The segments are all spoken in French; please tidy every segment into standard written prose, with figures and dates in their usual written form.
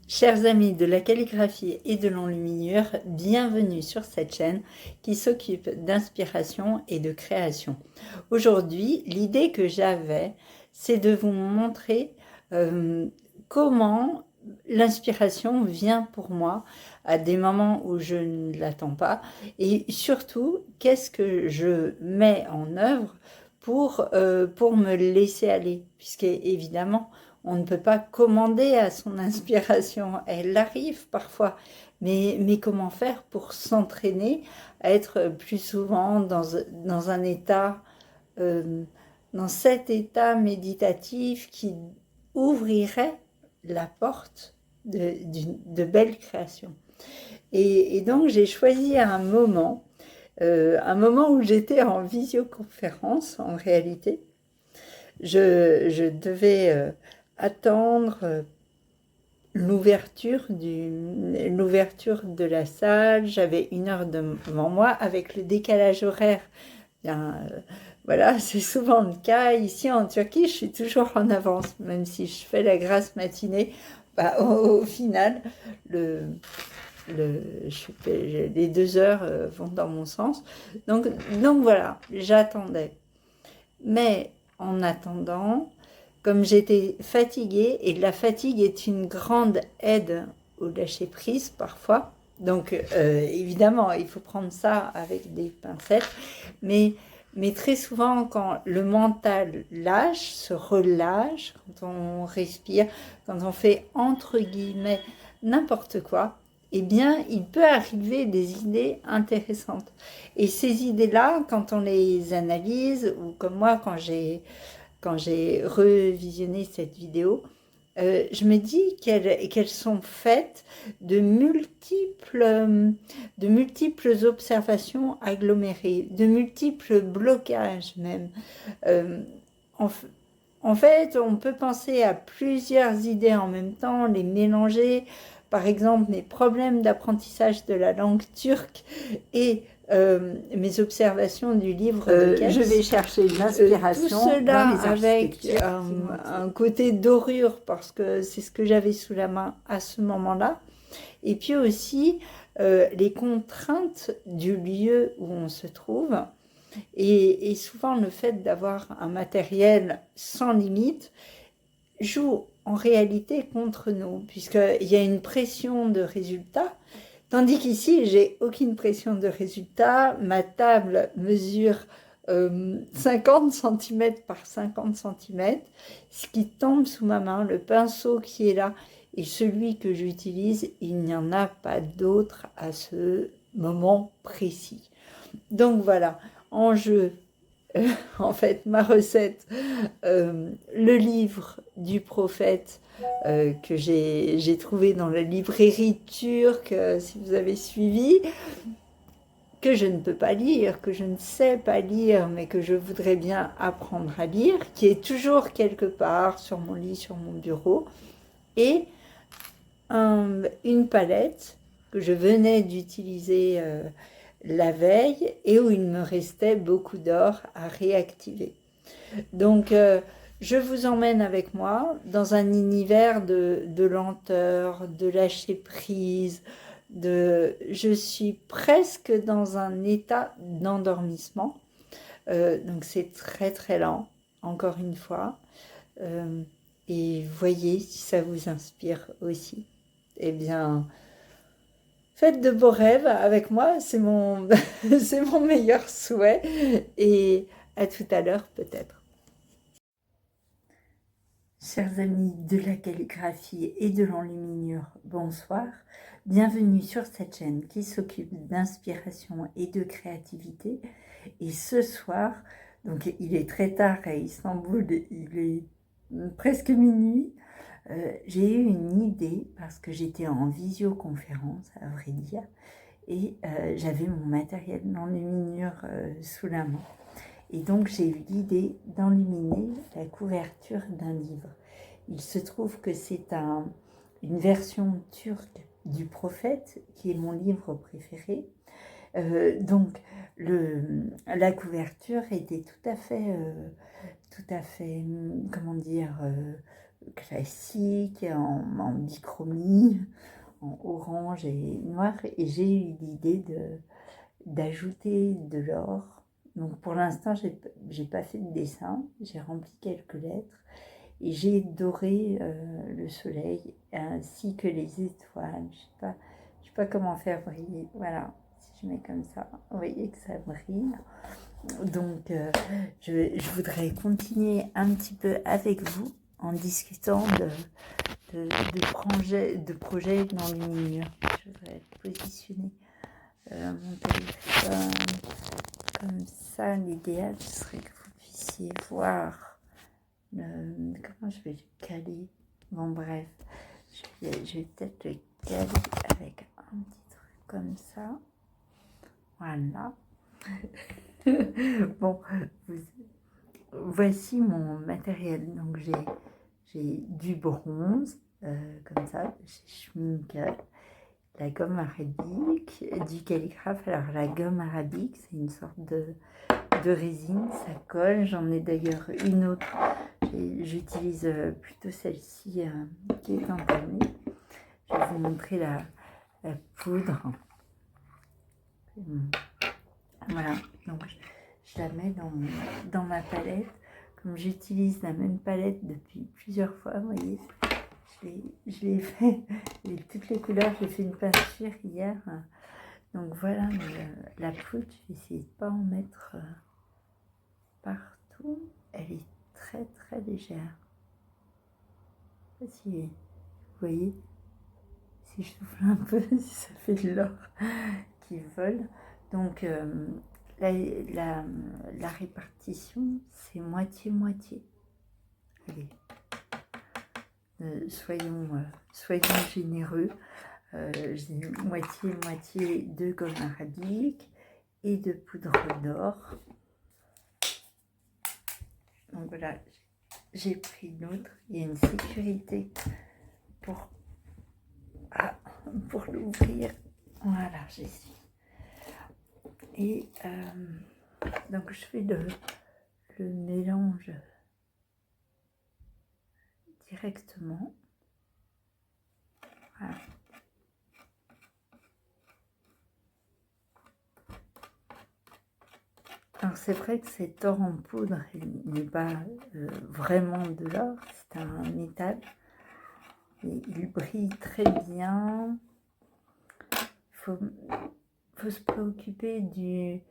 Chers amis de la calligraphie et de l'enluminure, bienvenue sur cette chaîne qui s'occupe d'inspiration et de création. Aujourd'hui, l'idée que j'avais, c'est de vous montrer comment l'inspiration vient pour moi à des moments où je ne l'attends pas et surtout, qu'est-ce que je mets en œuvre pour me laisser aller, puisque évidemment, on ne peut pas commander à son inspiration, elle arrive parfois, mais comment faire pour s'entraîner à être plus souvent dans un état, euh, dans cet état méditatif qui ouvrirait la porte de belles créations. Et donc j'ai choisi un moment où j'étais en visioconférence en réalité. Je devais attendre l'ouverture de la salle. J'avais 1 heure devant moi avec le décalage horaire. Bien, voilà, c'est souvent le cas. Ici en Turquie, je suis toujours en avance, même si je fais la grasse matinée. Bah, au final, le, les 2 heures vont dans mon sens. Donc voilà, j'attendais. Mais en attendant, comme j'étais fatiguée, et la fatigue est une grande aide au lâcher-prise parfois, donc évidemment, il faut prendre ça avec des pincettes, mais très souvent, quand le mental lâche, se relâche, quand on respire, quand on fait entre guillemets n'importe quoi, eh bien, il peut arriver des idées intéressantes. Et ces idées-là, quand on les analyse, ou comme moi, quand j'ai revisionné cette vidéo, je me dis qu'elles sont faites de multiples observations agglomérées, de multiples blocages même. Euh, en, en fait, on peut penser à plusieurs idées en même temps, les mélanger. Par exemple, mes problèmes d'apprentissage de la langue turque et mes observations du livre de Keps. Je vais chercher l'inspiration Tout cela dans les avec architectures. un côté dorure, parce que c'est ce que j'avais sous la main à ce moment-là. Et puis aussi les contraintes du lieu où on se trouve. Et souvent, le fait d'avoir un matériel sans limite joue en réalité contre nous, puisqu'il y a une pression de résultat, tandis qu'ici, j'ai aucune pression de résultat. Ma table mesure 50 cm par 50 cm. Ce qui tombe sous ma main, le pinceau qui est là, et celui que j'utilise, il n'y en a pas d'autre à ce moment précis. Donc voilà, en jeu, en fait, ma recette, le livre du prophète que j'ai trouvé dans la librairie turque, si vous avez suivi, que je ne peux pas lire, que je ne sais pas lire, mais que je voudrais bien apprendre à lire, qui est toujours quelque part sur mon lit, sur mon bureau, et une palette que je venais d'utiliser la veille et où il me restait beaucoup d'or à réactiver. Donc, je vous emmène avec moi dans un univers de lenteur, de lâcher prise, je suis presque dans un état d'endormissement. Donc, c'est très très lent, encore une fois. Euh, et voyez si ça vous inspire aussi. Eh bien, faites de beaux rêves avec moi, c'est mon, c'est mon meilleur souhait. Et à tout à l'heure peut-être. Chers amis de la calligraphie et de l'enluminure, bonsoir. Bienvenue sur cette chaîne qui s'occupe d'inspiration et de créativité. Et ce soir, donc il est très tard à Istanbul, il est presque minuit. J'ai eu une idée parce que j'étais en visioconférence, à vrai dire, et j'avais mon matériel d'enluminure sous la main. Et donc j'ai eu l'idée d'enluminer la couverture d'un livre. Il se trouve que c'est une version turque du Prophète, qui est mon livre préféré. Donc la couverture était tout à fait, comment dire, classique, en dichromie, en orange et noir. Et j'ai eu l'idée d'ajouter de l'or. Donc pour l'instant, j'ai pas fait de dessin. J'ai rempli quelques lettres. Et j'ai doré le soleil ainsi que les étoiles. Je sais pas comment faire briller. Voilà, si je mets comme ça, vous voyez que ça brille. Donc, je voudrais continuer un petit peu avec vous en discutant de projets dans l'univers. Je voudrais positionner mon téléphone comme ça. L'idéal, ce serait que vous puissiez voir comment je vais le caler. Bon, bref, je vais peut-être le caler avec un petit truc comme ça. Voilà. Bon, voici mon matériel. Donc j'ai du bronze, comme ça, chez Schminkel, la gomme arabique, du calligraphe. Alors la gomme arabique, c'est une sorte de résine, ça colle. J'en ai d'ailleurs une autre. J'utilise plutôt celle-ci qui est entamée. Je vais vous montrer la poudre. Voilà, donc je la mets dans ma palette. Comme j'utilise la même palette depuis plusieurs fois, vous voyez, je l'ai fait, toutes les couleurs, j'ai fait une peinture hier. Donc voilà, la poudre, je vais essayer de ne pas en mettre partout. Elle est très très légère. Je sais pas si vous voyez, si je souffle un peu, si ça fait de l'or qui vole. Donc la répartition, c'est moitié-moitié. Allez, soyons généreux. Je dis moitié-moitié de gomme arabique et de poudre d'or. Donc voilà, j'ai pris l'autre. Il y a une sécurité pour l'ouvrir. Voilà, j'y suis. Et donc je fais le mélange directement. Voilà. Alors c'est vrai que cet or en poudre n'est pas vraiment de l'or, c'est un métal. Et il brille très bien. Il faut se préoccuper du...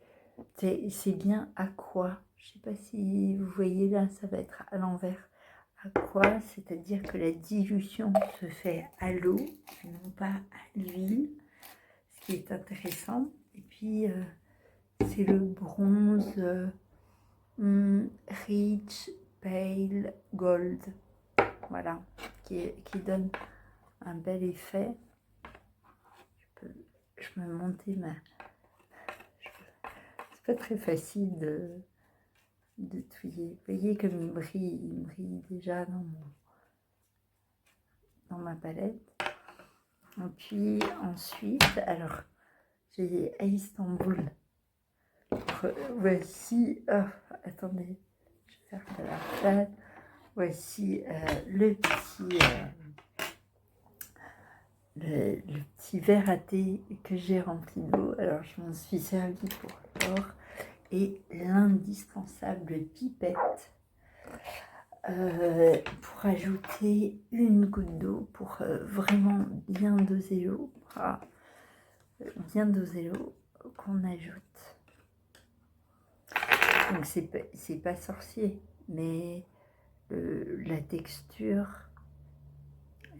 C'est bien aqua. Je ne sais pas si vous voyez là, ça va être à l'envers. Aqua, c'est-à-dire que la dilution se fait à l'eau, non pas à l'huile, ce qui est intéressant. Et puis, c'est le bronze Rich Pale Gold, voilà, qui donne un bel effet. Je peux monter c'est pas très facile de touiller. Vous voyez comme il brille déjà dans ma palette. Et puis ensuite, alors j'ai à Istanbul. Voici, attendez, je vais faire de la place. Voici le petit verre à thé que j'ai rempli d'eau. Alors je m'en suis servi pour l'or. Et l'indispensable pipette pour ajouter une goutte d'eau pour vraiment bien doser l'eau. Bien doser l'eau qu'on ajoute. Donc c'est pas sorcier, mais la texture,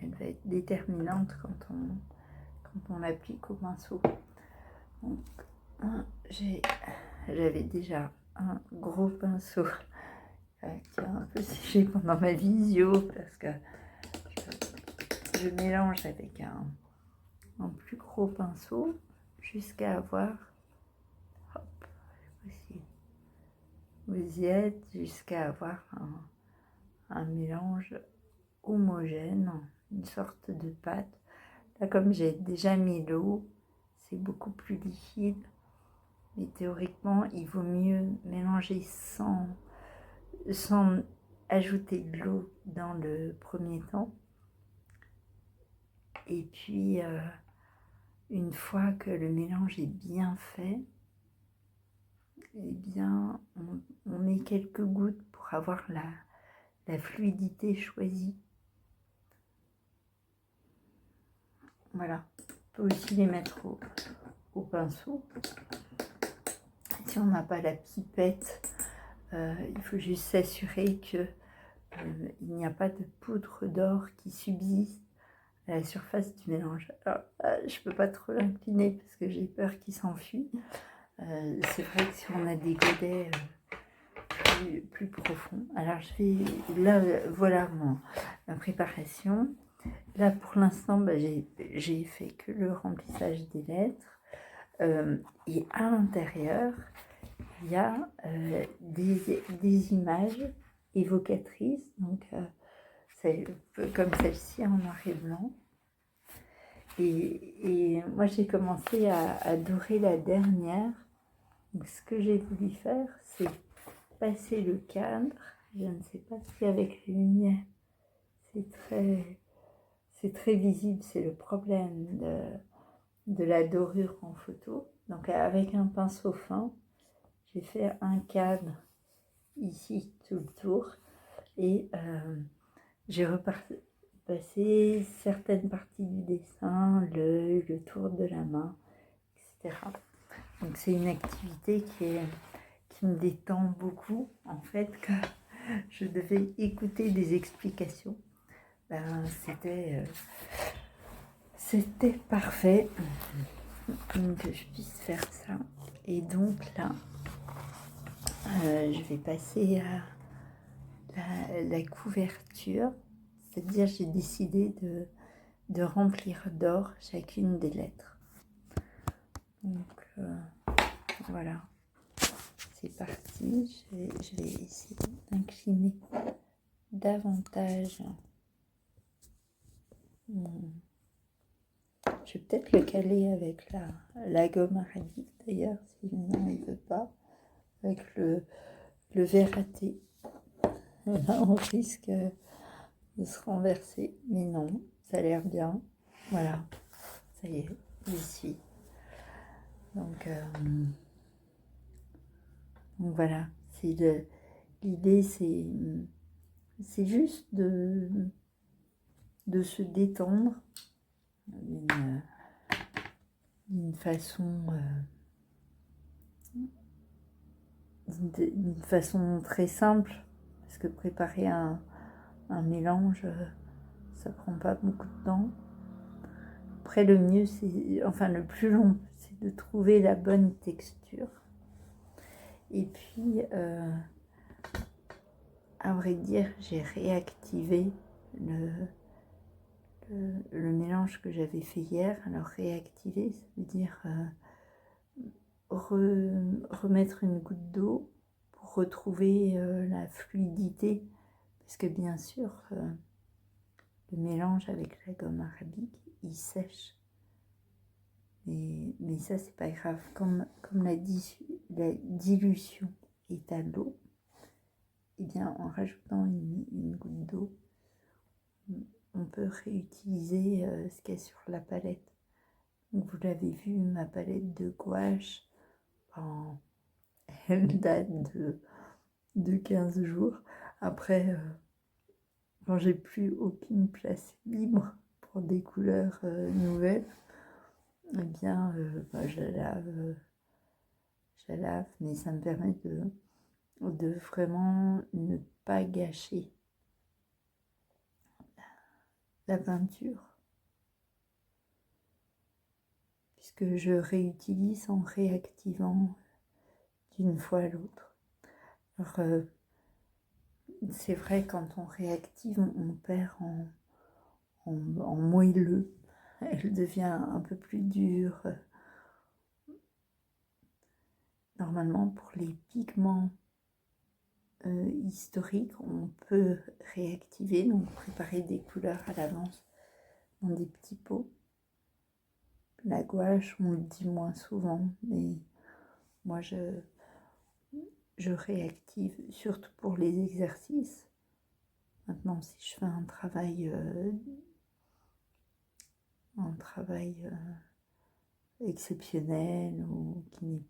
elle va être déterminante quand on l'applique au pinceau. Donc j'avais déjà un gros pinceau qui a un peu séché pendant ma visio parce que je mélange avec un plus gros pinceau jusqu'à avoir, hop, voici, vous y êtes, jusqu'à avoir un mélange homogène, une sorte de pâte. Là, comme j'ai déjà mis l'eau, c'est beaucoup plus liquide. Mais théoriquement, il vaut mieux mélanger sans ajouter de l'eau dans le premier temps. Et puis, une fois que le mélange est bien fait, eh bien, on met quelques gouttes pour avoir la fluidité choisie. Voilà. On peut aussi les mettre au pinceau. Si on n'a pas la pipette, il faut juste s'assurer qu'il n'y a pas de poudre d'or qui subsiste à la surface du mélange. Alors, je ne peux pas trop l'incliner parce que j'ai peur qu'il s'enfuit. C'est vrai que si on a des godets plus profonds. Alors là, voilà ma préparation. Là pour l'instant, j'ai fait que le remplissage des lettres. Et à l'intérieur, il y a des images évocatrices. Donc c'est comme celle-ci en noir et blanc. Et moi j'ai commencé à dorer la dernière. Donc, ce que j'ai voulu faire, c'est passer le cadre. Je ne sais pas si avec les lumières, c'est très visible. C'est le problème de la dorure en photo. Donc avec un pinceau fin, j'ai fait un cadre ici tout le tour. Et j'ai repassé certaines parties du dessin, l'œil, le tour de la main, etc. Donc c'est une activité qui me détend beaucoup, en fait, que je devais écouter des explications. C'était parfait que je puisse faire ça. Et donc là, je vais passer à la couverture, c'est-à-dire j'ai décidé de remplir d'or chacune des lettres. Donc voilà. C'est parti, je vais essayer d'incliner davantage. Je vais peut-être le caler avec la gomme arabique d'ailleurs, sinon il ne veut pas. Avec le verre à thé. Là, on risque de se renverser, mais non, ça a l'air bien. Voilà, ça y est, j'y suis. Donc voilà, l'idée, c'est juste de se détendre d'une façon très simple, parce que préparer un mélange, ça prend pas beaucoup de temps. Après, le mieux, le plus long, c'est de trouver la bonne texture. Et puis, à vrai dire, j'ai réactivé le mélange que j'avais fait hier. Alors, réactiver, ça veut dire remettre une goutte d'eau pour retrouver la fluidité. Parce que bien sûr, le mélange avec la gomme arabique, il sèche. Mais ça, c'est pas grave. Comme la dilution est à l'eau, et bien en rajoutant une goutte d'eau, on peut réutiliser ce qu'il y a sur la palette. Donc, vous l'avez vu, ma palette de gouache, elle date de 15 jours. Après, quand j'ai plus aucune place libre pour des couleurs nouvelles, eh bien, je la lave, mais ça me permet de vraiment ne pas gâcher la peinture, puisque je réutilise en réactivant d'une fois à l'autre. Alors, c'est vrai, quand on réactive, on perd en moelleux. Elle devient un peu plus dure. Normalement, pour les pigments historiques, on peut réactiver, donc préparer des couleurs à l'avance dans des petits pots. La gouache, on le dit moins souvent, mais moi je réactive, surtout pour les exercices. Maintenant, si je fais un travail exceptionnel ou qui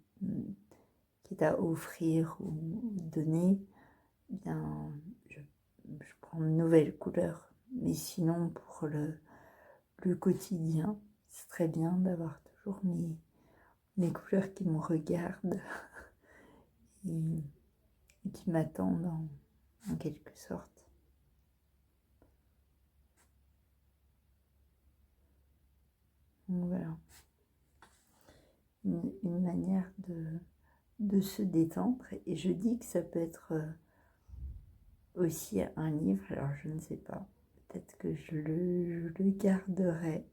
est à offrir ou donner, eh bien, je prends une nouvelle couleur. Mais sinon, pour le quotidien, c'est très bien d'avoir toujours mes couleurs qui me regardent et qui m'attendent en quelque sorte. Donc voilà, une manière de se détendre. Et je dis que ça peut être aussi un livre, alors je ne sais pas, peut-être que je le garderai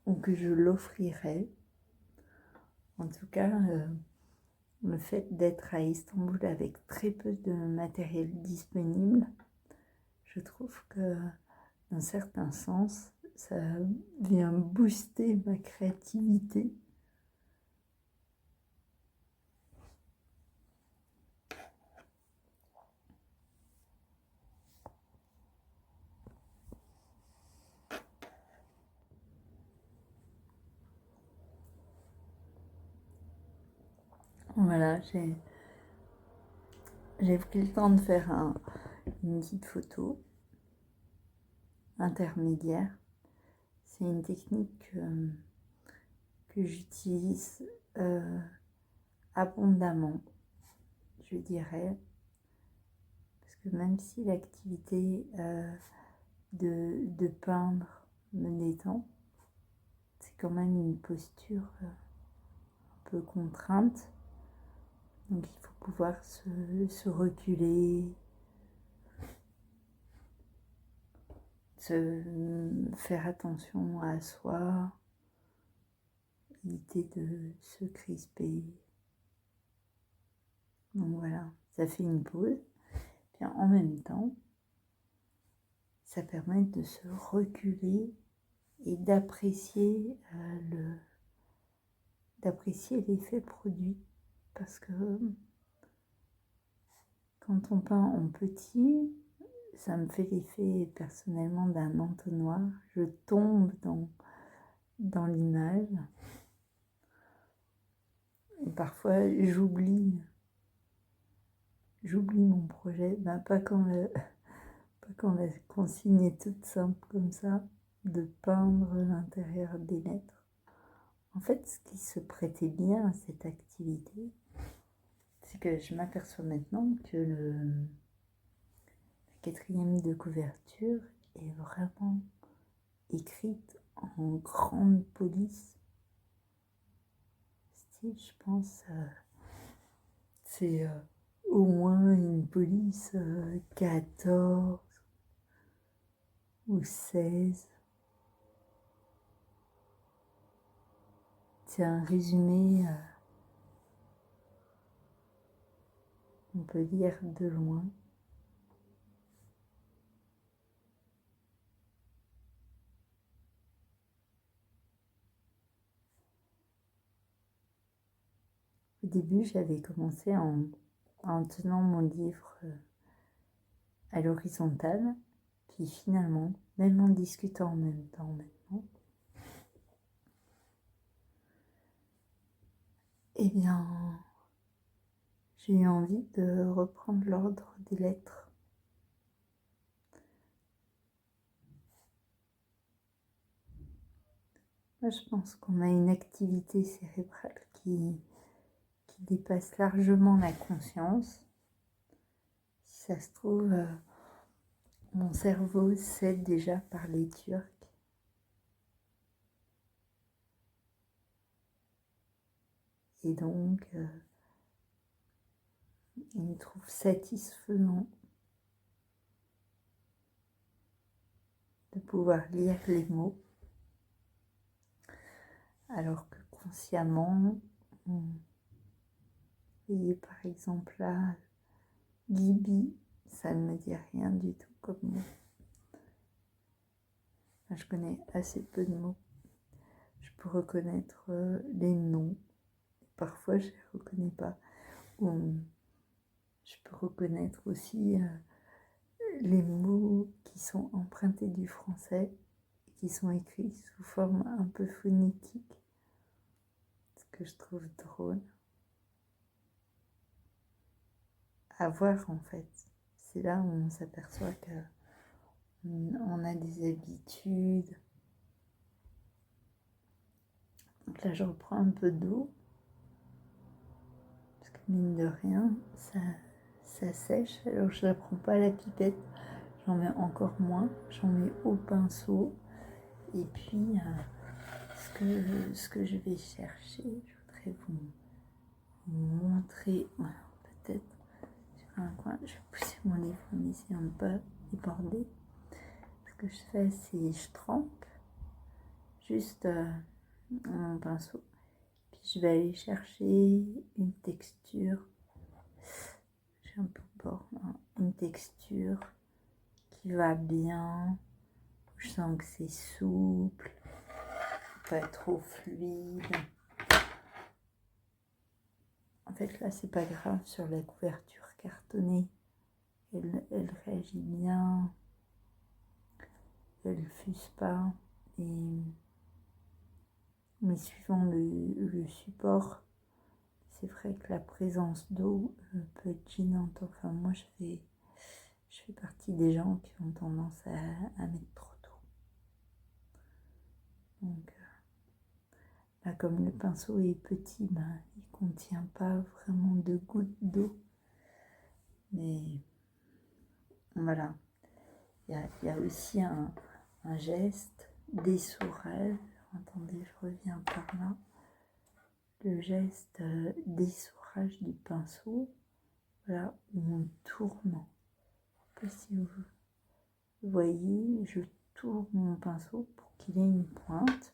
ou que je l'offrirai. En tout cas, le fait d'être à Istanbul avec très peu de matériel disponible, je trouve que d'un certain sens, ça vient booster ma créativité. Voilà, j'ai pris le temps de faire une petite photo intermédiaire. C'est une technique que j'utilise abondamment, je dirais, parce que même si l'activité de peindre me détend, c'est quand même une posture un peu contrainte, donc il faut pouvoir se reculer, faire attention à soi, éviter de se crisper. Donc voilà, ça fait une pause. Puis en même temps, ça permet de se reculer et d'apprécier l'effet produit. Parce que quand on peint en petit, ça me fait l'effet personnellement d'un entonnoir. Je tombe dans l'image. Et parfois, j'oublie mon projet. Ben, pas quand la consigne est toute simple comme ça, de peindre l'intérieur des lettres. En fait, ce qui se prêtait bien à cette activité, c'est que je m'aperçois maintenant que la quatrième de couverture est vraiment écrite en grande police. Style, je pense, c'est au moins une police 14 ou 16. C'est un résumé, on peut lire de loin. Au début, j'avais commencé en tenant mon livre à l'horizontale, puis finalement, même en discutant en même temps maintenant, eh bien, j'ai eu envie de reprendre l'ordre des lettres. Moi, je pense qu'on a une activité cérébrale qui dépasse largement la conscience. Si ça se trouve, mon cerveau sait déjà parler turc. Et donc, il me trouve satisfaisant de pouvoir lire les mots, alors que consciemment, vous voyez par exemple là, Gibi, ça ne me dit rien du tout comme mot. Enfin, je connais assez peu de mots. Je peux reconnaître les noms, parfois je ne les reconnais pas. Ou je peux reconnaître aussi les mots qui sont empruntés du français, qui sont écrits sous forme un peu phonétique, ce que je trouve drôle. À voir en fait. C'est là où on s'aperçoit que on a des habitudes. Donc là, je reprends un peu d'eau. Parce que mine de rien, ça sèche. Alors je ne la prends pas à la pipette. J'en mets encore moins. J'en mets au pinceau. Et puis, ce que je vais chercher, je voudrais vous montrer. Voilà, peut-être sur un coin. Je vais pousser mon livre ici un peu débordé. Ce que je fais, c'est je trempe juste mon pinceau. Puis je vais aller chercher une texture. J'ai un peu de bord, hein, une texture qui va bien. Je sens que c'est souple, pas trop fluide. En fait, là, c'est pas grave sur la couverture cartonnée. Elle réagit bien. Elle fuse pas. Mais suivant le support, c'est vrai que la présence d'eau peut être gênante. Enfin, moi, je fais partie des gens qui ont tendance à mettre trop d'eau. Donc, là, comme le pinceau est petit, il ne contient pas vraiment de gouttes d'eau. Mais voilà. Il y a aussi un geste d'essourage. Attendez, je reviens par là. Le geste d'essourage du pinceau. Voilà, où on tourne. Je ne sais pas si vous voyez, je tourne mon pinceau pour qu'il ait une pointe.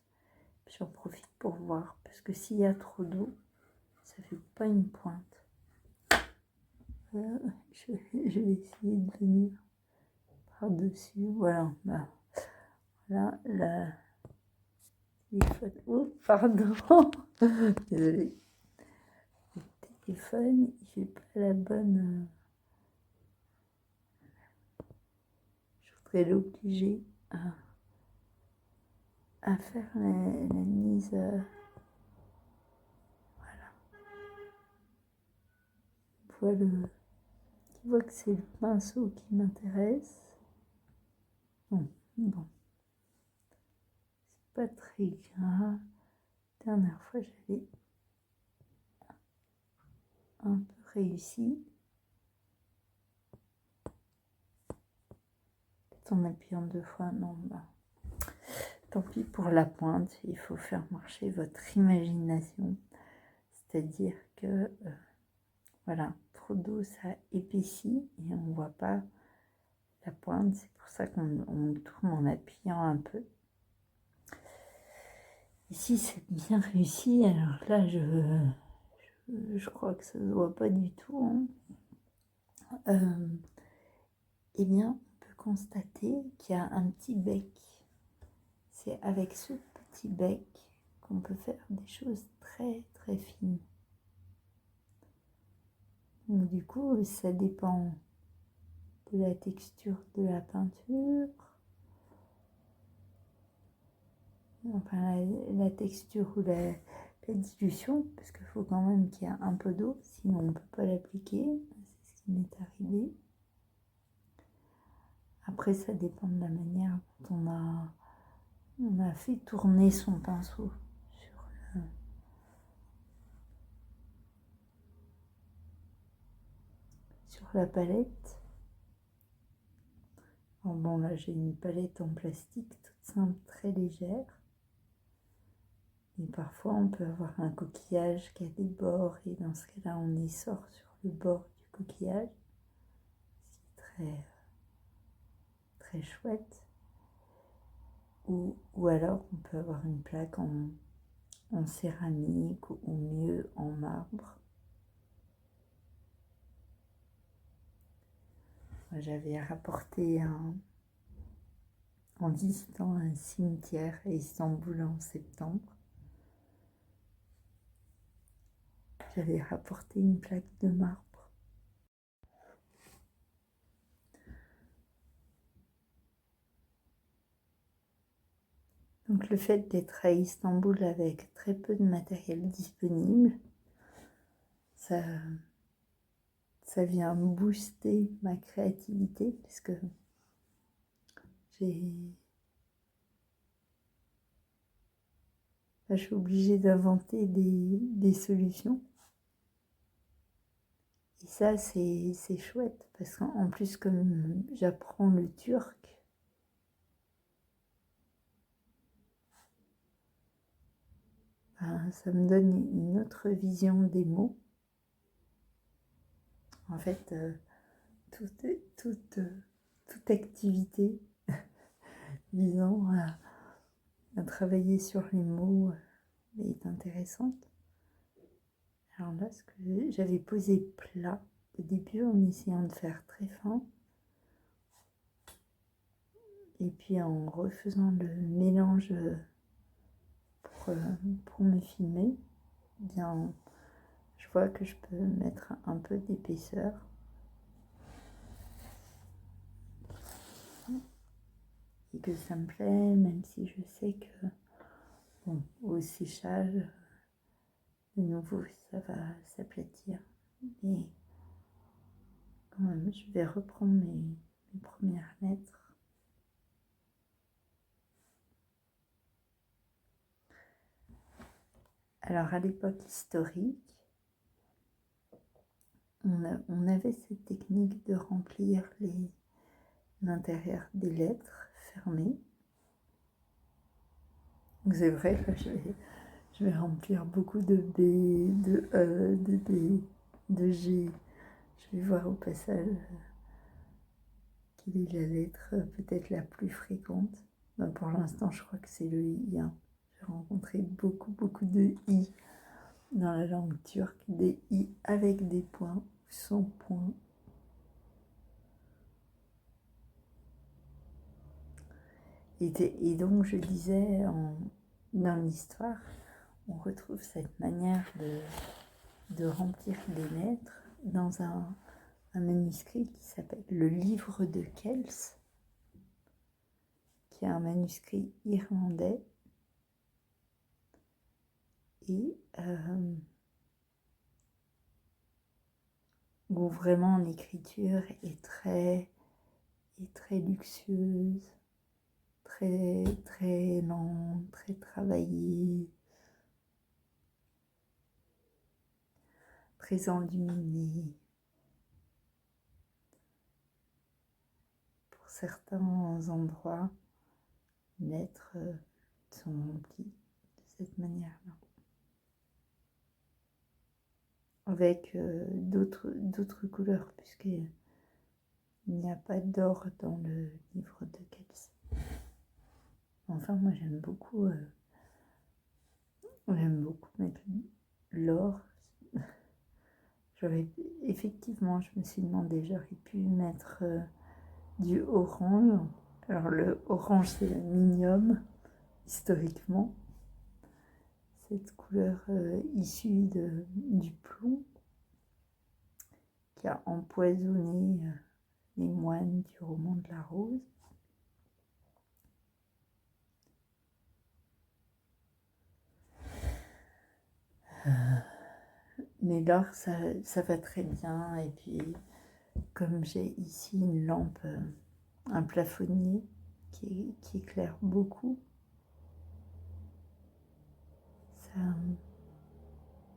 Puis j'en profite pour voir, parce que s'il y a trop d'eau, ça ne fait pas une pointe. Je vais essayer de venir par-dessus. Voilà, voilà la téléphone. Oh, pardon, désolée. Le téléphone, il fait pas la bonne. Je voudrais l'obliger à faire la mise. Voilà. Tu vois que c'est le pinceau qui m'intéresse. Bon, c'est pas très grave. La dernière fois, j'avais un peu réussi. Peut-être en appuyant 2 fois, non, tant pis pour la pointe, il faut faire marcher votre imagination. C'est-à-dire que, voilà, trop d'eau, ça épaissit et on ne voit pas la pointe. C'est pour ça qu'on tourne en appuyant un peu. Ici, c'est bien réussi. Alors là, je crois que ça ne se voit pas du tout. Hein. Eh bien, on peut constater qu'il y a un petit bec. C'est avec ce petit bec qu'on peut faire des choses très très fines. Donc du coup, ça dépend de la texture de la peinture. Enfin, la texture ou la dilution, parce qu'il faut quand même qu'il y ait un peu d'eau, sinon on ne peut pas l'appliquer. C'est ce qui m'est arrivé. Après, ça dépend de la manière dont on a fait tourner son pinceau sur la palette. Alors bon, là, j'ai une palette en plastique toute simple, très légère. Et parfois, on peut avoir un coquillage qui a des bords, et dans ce cas-là, on essore sur le bord du coquillage. C'est très, très chouette. Ou alors, on peut avoir une plaque en céramique ou mieux en marbre. Moi, j'avais rapporté en visitant un cimetière à Istanbul en septembre. J'avais rapporté une plaque de marbre. Donc le fait d'être à Istanbul avec très peu de matériel disponible, ça vient booster ma créativité parce que je suis obligée d'inventer des solutions. Et ça, c'est chouette parce qu'en plus, comme j'apprends le turc, ça me donne une autre vision des mots. En fait, toute activité visant à travailler sur les mots est intéressante. Alors là, ce que j'avais posé plat au début en essayant de faire très fin. Et puis en refaisant le mélange pour me filmer, bien, je vois que je peux mettre un peu d'épaisseur. Et que ça me plaît, même si je sais que bon, au séchage, de nouveau, ça va s'aplatir. Mais quand même, je vais reprendre mes premières lettres. Alors, à l'époque historique, on avait cette technique de remplir l'intérieur des lettres fermées. C'est vrai que je vais remplir beaucoup de B, de E, de D, de G. Je vais voir au passage quelle est la lettre peut-être la plus fréquente. Ben, pour l'instant, je crois que c'est le I. Hein. J'ai rencontré beaucoup de I dans la langue turque, des I avec des points, sans points. Et donc, je disais, dans l'histoire, on retrouve cette manière de remplir des lettres dans un manuscrit qui s'appelle le livre de Kells, qui est un manuscrit irlandais et où vraiment l'écriture est très luxueuse, très lente, très travaillée, très enluminée. Pour certains endroits, les lettres sont remplies de cette manière-là. Avec d'autres couleurs, puisqu'il n'y a pas d'or dans le livre de Kells. Enfin, moi j'aime beaucoup mettre l'or. Effectivement, je me suis demandé, j'aurais pu mettre du orange. Alors le orange, c'est l'aluminium, historiquement. Cette couleur issue du plomb qui a empoisonné les moines du roman de la Rose. Mais l'or, ça va très bien. Et puis, comme j'ai ici une lampe, un plafonnier qui éclaire beaucoup,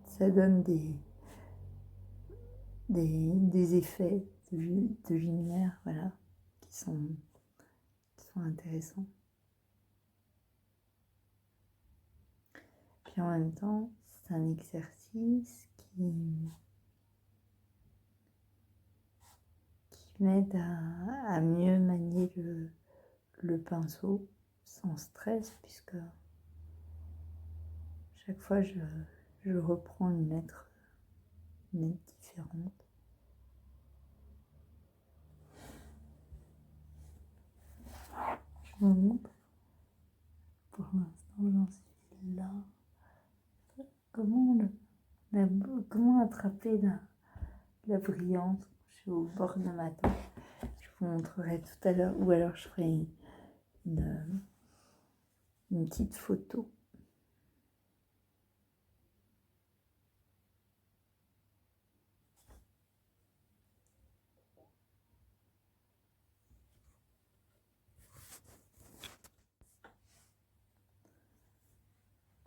ça donne des effets de lumière, voilà, qui sont intéressants. Puis en même temps, c'est un exercice qui m'aide à mieux manier le pinceau sans stress, puisque chaque fois je reprends une lettre différente. Je vous montre. Pour l'instant, j'en suis là. Comment attraper la brillance? Je suis au bord de ma table. Je vous montrerai tout à l'heure, ou alors je ferai une petite photo.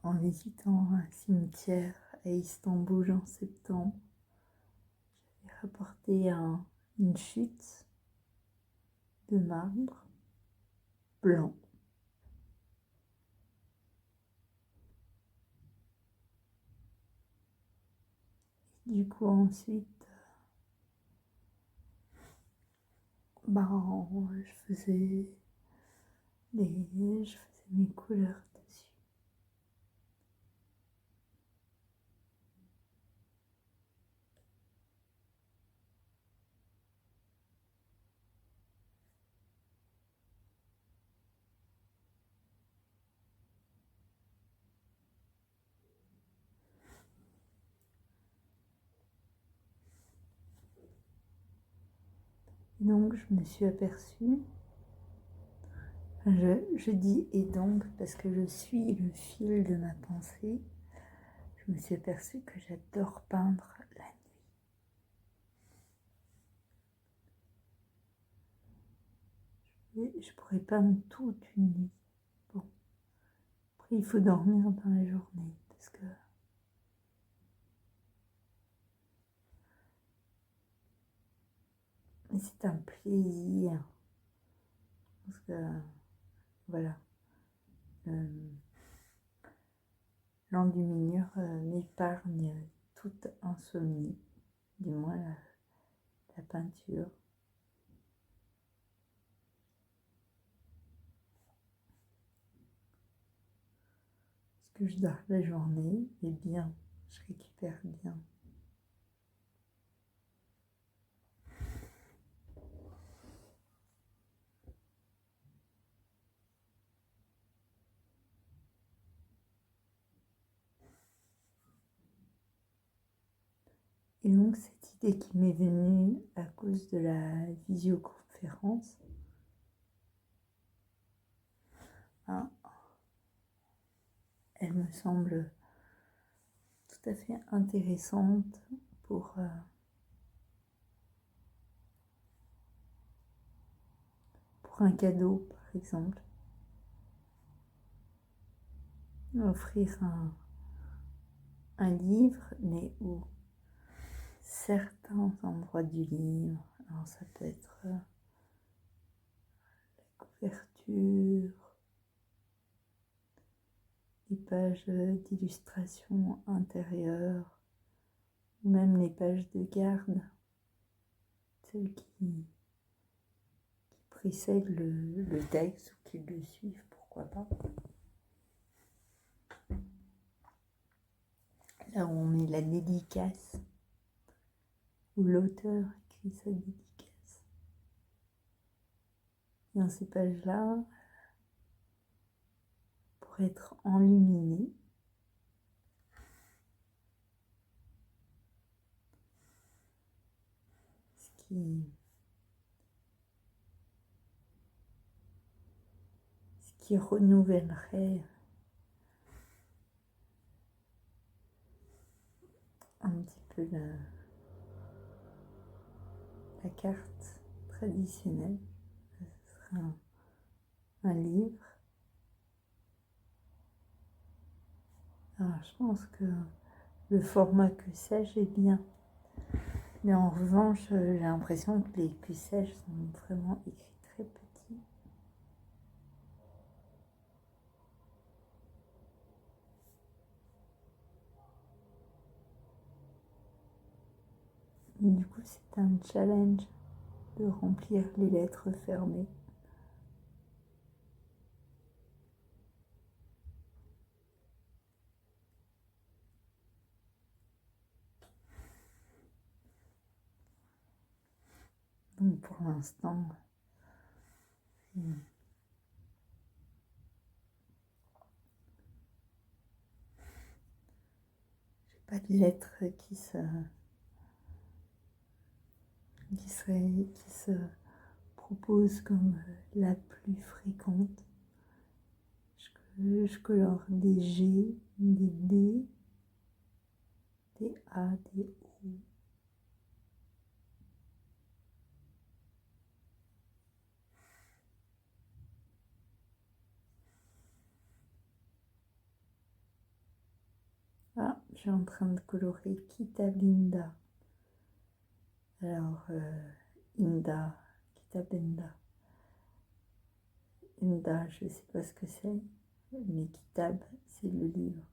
En visitant un cimetière à Istanbul en septembre, j'avais rapporté une chute de marbre blanc. Du coup, ensuite, je faisais mes couleurs dessus. Donc, je me suis aperçue, je dis et donc parce que je suis le fil de ma pensée, je me suis aperçue que j'adore peindre la nuit. Et je pourrais peindre toute une nuit. Bon, après il faut dormir dans la journée parce que mais c'est un plaisir parce que voilà. L'enluminure m'épargne toute insomnie, du moins la peinture. Parce que je dors la journée, et bien, je récupère bien. Et donc cette idée qui m'est venue à cause de la visioconférence, elle me semble tout à fait intéressante pour un cadeau, par exemple. Offrir un livre, mais où certains endroits du livre, alors ça peut être la couverture, les pages d'illustration intérieure, ou même les pages de garde, celles qui précèdent le texte ou qui le suivent, pourquoi pas. Là où on met la dédicace, où l'auteur écrit sa dédicace. Dans ces pages-là, pour être enluminées, ce qui renouvellerait un petit peu la carte traditionnelle. Ce serait un livre. Alors, je pense que le format que-sais-je est bien. Mais en revanche, j'ai l'impression que les que-sais-je sont vraiment écrits très petits. Et du coup, c'est un challenge de remplir les lettres fermées. Donc pour l'instant, j'ai pas de lettre qui se propose comme la plus fréquente. Je colore des G, des D, des A, des O. Ah, je suis en train de colorer Kitabinda. Alors, Inda, Kitabinda. Inda, je ne sais pas ce que c'est, mais Kitab, c'est le livre.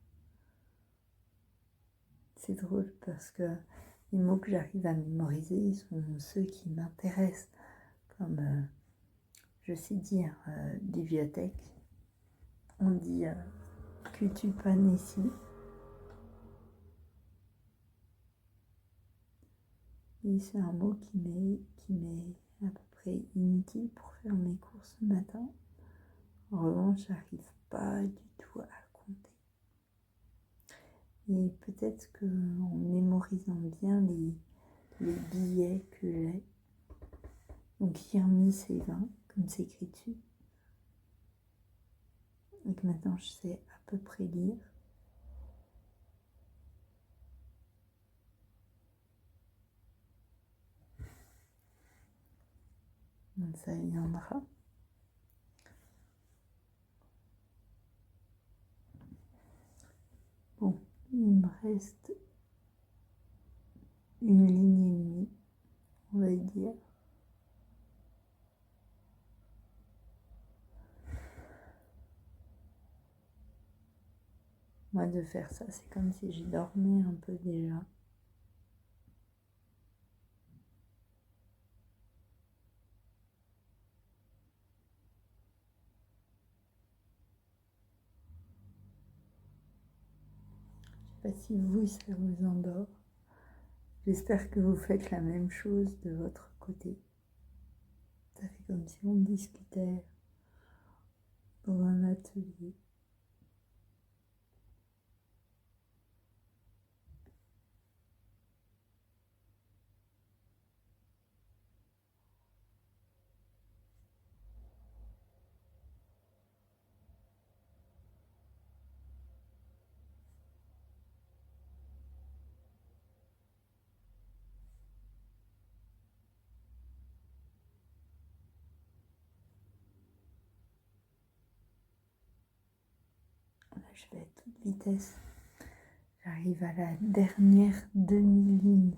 C'est drôle parce que les mots que j'arrive à mémoriser sont ceux qui m'intéressent, comme je sais dire bibliothèque, on dit Kutupanesi. Et c'est un mot qui m'est à peu près inutile pour faire mes courses le matin. En revanche, j'arrive pas du tout à compter. Et peut-être qu'en mémorisant bien les billets que j'ai, donc Hirmi c'est 20, comme c'est écrit dessus, et que maintenant je sais à peu près lire. Donc ça viendra. Bon, il me reste une ligne et demie, on va dire. Moi, de faire ça, c'est comme si j'ai dormi un peu déjà. Je ne sais pas si vous, ça vous endort. J'espère que vous faites la même chose de votre côté. Ça fait comme si on discutait dans un atelier. Là, je vais à toute vitesse. J'arrive à la dernière demi-ligne.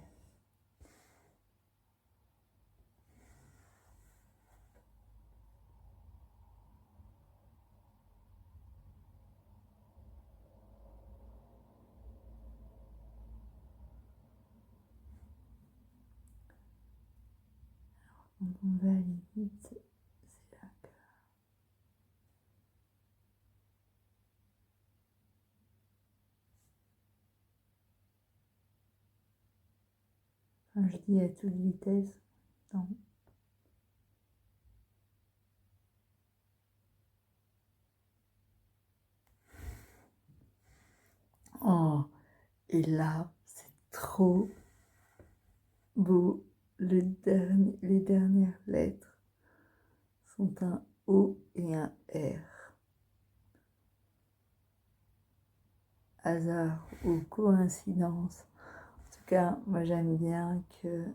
Quand on va aller vite, c'est là que... Enfin, je dis à toute vitesse, non. Oh, et là, c'est trop beau. Les dernières lettres sont un O et un R. Hasard ou coïncidence. En tout cas, moi j'aime bien que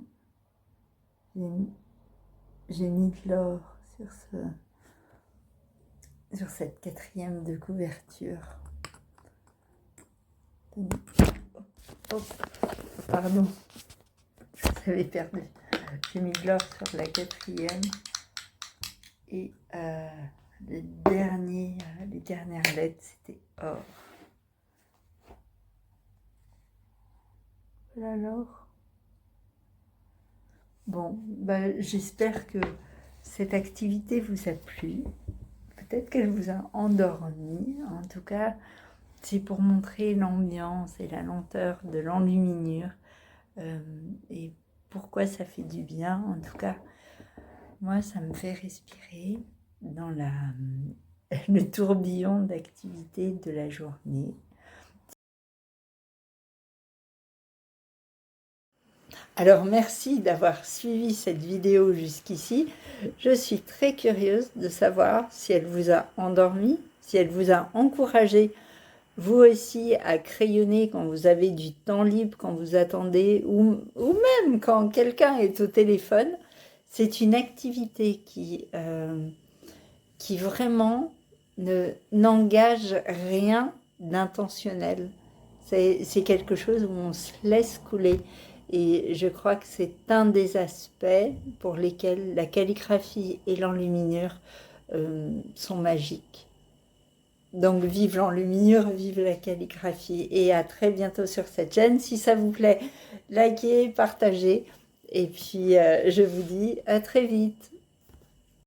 j'ai mis de l'or sur cette quatrième de couverture. Oh, pardon, je vous avais perdu. J'ai mis de l'or sur la quatrième et les dernières lettres c'était or. Voilà alors. Bon, j'espère que cette activité vous a plu. Peut-être qu'elle vous a endormi. En tout cas, c'est pour montrer l'ambiance et la lenteur de l'enluminure et pourquoi ça fait du bien. En tout cas, moi, ça me fait respirer dans le tourbillon d'activité de la journée. Alors, merci d'avoir suivi cette vidéo jusqu'ici. Je suis très curieuse de savoir si elle vous a endormi, si elle vous a encouragé, vous aussi, à crayonner quand vous avez du temps libre, quand vous attendez, ou même quand quelqu'un est au téléphone, c'est une activité qui vraiment n'engage rien d'intentionnel. C'est quelque chose où on se laisse couler. Et je crois que c'est un des aspects pour lesquels la calligraphie et l'enluminure sont magiques. Donc vive l'enluminure, vive la calligraphie. Et à très bientôt sur cette chaîne. Si ça vous plaît, likez, partagez. Et puis je vous dis à très vite.